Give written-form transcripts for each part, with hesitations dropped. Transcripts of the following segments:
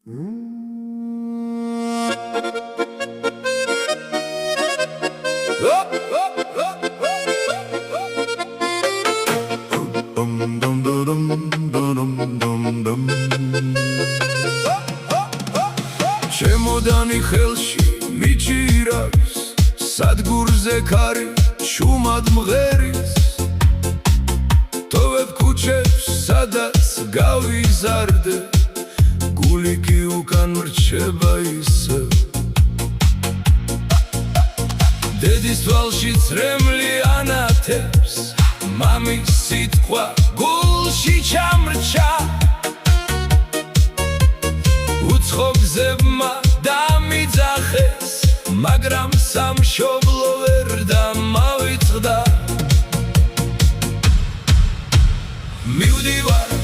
ჩემოდანი ხელში მიჭირავს სადგურზე ქარი შუმად მღერის თოვებ ქუჩებს სადაც გავიზარდე გული კი უკან მრჩება ისევ დედის თვალში წრემლი ანათებს მამის სიტყვა გულში ჩამრჩა უცხო გზებმა დამიძახეს მაგრამ სამშობლო ვერ დამავიწყდა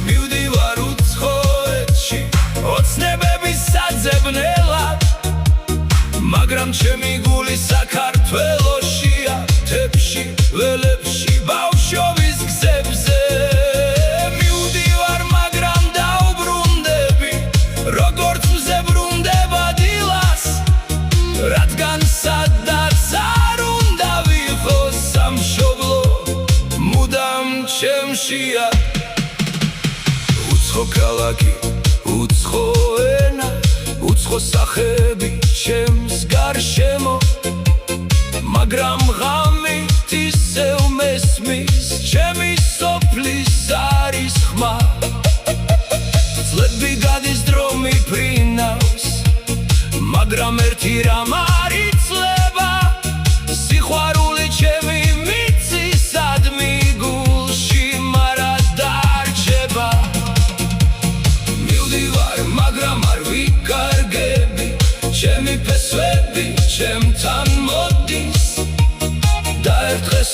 მივდივარ უცხოეთში ოცნებების საძებნელად მაგრამ ჩემი გული საქართველოშია თებში ველებში ბავშვობის გზებზე მივდივარ მაგრამ დაუბრუნდები როგორც მზე ბრუნდება დილას რადგან სადაც არ უნდა ვიყოს სამშობლო მუდამ ჩემშია უცხო ქალაქი უცხო ენა უცხო სახები ჩემს გარშემო მაგრამ ღამით ისევ მესმის ჩემი სოფლის არის ხმა წლები გადის დრო მიფრინავს მაგრამ ერთი რამ არ იცლება სიყვარული ჩემი მიწისადმი გულში მარა დარჩება მივდივარ მაგრამ არ ვიკარგები ჩემი ფესვები ჩემთან მოდის და ერთ დღეს